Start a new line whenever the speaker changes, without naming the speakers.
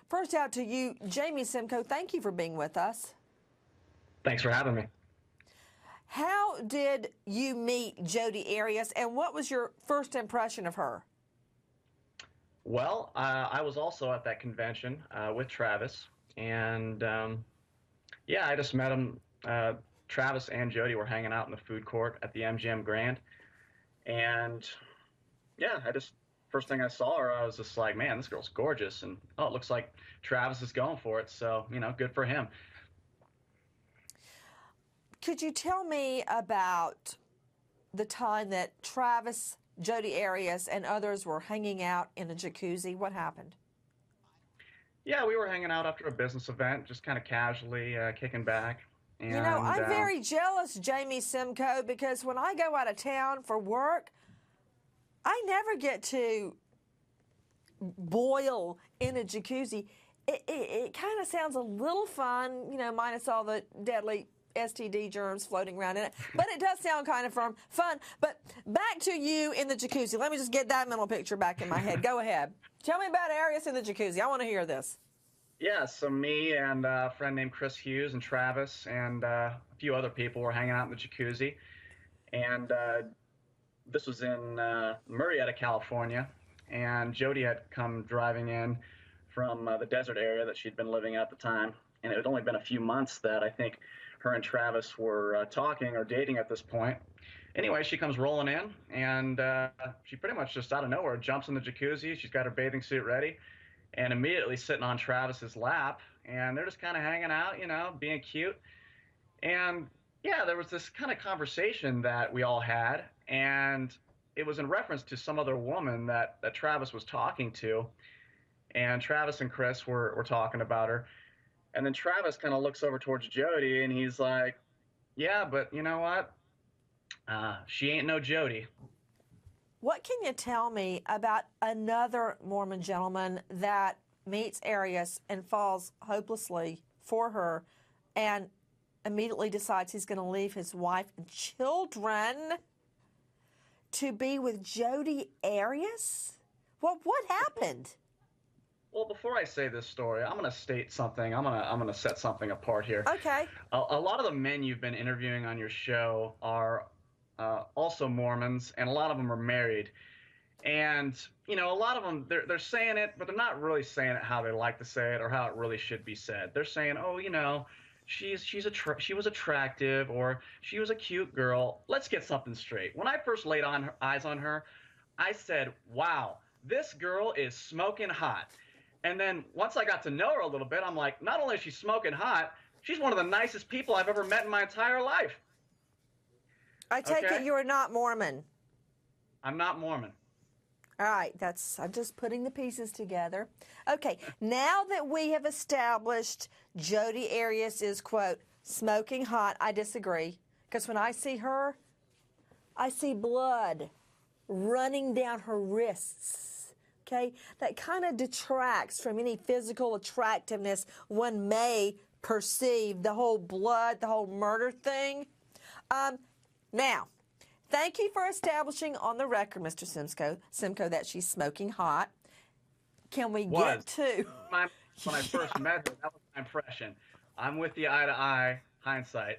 First out to you, Jamie Simcoe, thank you for being with us.
Thanks for having me.
How did you meet Jodi Arias, and what was your first impression of her?
Well, I was also at that convention with Travis, and yeah, I just met him. Travis and Jody were hanging out in the food court at the MGM Grand, and yeah, I just first thing I saw her, I was just like, man, this girl's gorgeous, and oh, it looks like Travis is going for it, so good for him.
Could you tell me about the time that Travis, Jodi Arias, and others were hanging out in a jacuzzi? What happened?
Yeah, we were hanging out after a business event, just kind of casually kicking back,
You know,
and
I'm very jealous, Jamie Simcoe, because when I go out of town for work, I never get to boil in a jacuzzi. It kind of sounds a little fun, minus all the deadly STD germs floating around in it. But it does sound kind of fun. But back to you in the jacuzzi. Let me just get that mental picture back in my head. Go ahead. Tell me about Arias in the jacuzzi. I want to hear this.
yeah, so me and a friend named Chris Hughes and Travis and a few other people were hanging out in the jacuzzi, and this was in Murrieta, California, and Jody had come driving in from the desert area that she'd been living at the time, and it had only been a few months that I think her and Travis were talking or dating at this point. Anyway, she comes rolling in, and she pretty much just out of nowhere jumps in the jacuzzi. She's got her bathing suit ready, and immediately sitting on Travis's lap, and they're just kind of hanging out, being cute. And yeah, there was this kind of conversation that we all had, and it was in reference to some other woman that Travis was talking to, and Travis and Chris were talking about her. And then Travis kind of looks over towards Jody, and he's like, yeah, but you know what? She ain't no Jody.
What can you tell me about another Mormon gentleman that meets Arias and falls hopelessly for her and immediately decides he's going to leave his wife and children to be with Jodi Arias? What happened?
Well, before I say this story, I'm going to state something. I'm going to set something apart here.
Okay.
A lot of the men you've been interviewing on your show are also Mormons, and a lot of them are married. And a lot of them they're saying it, but they're not really saying it how they like to say it or how it really should be said. They're saying, oh, she was attractive, or she was a cute girl. Let's get something straight. When I first laid eyes on her, I said, wow, this girl is smoking hot. And then once I got to know her a little bit, I'm like, not only is she smoking hot, she's one of the nicest people I've ever met in my entire life.
I take it you are not Mormon.
I'm not Mormon.
All right, I'm just putting the pieces together. Okay, now that we have established Jodi Arias is, quote, smoking hot, I disagree. Because when I see her, I see blood running down her wrists. Okay, that kind of detracts from any physical attractiveness one may perceive, the whole blood, the whole murder thing. Now, thank you for establishing on the record, Mr. Simcoe, that she's smoking hot. Can we get to...
When I first met her, that was my impression. I'm with the eye-to-eye hindsight.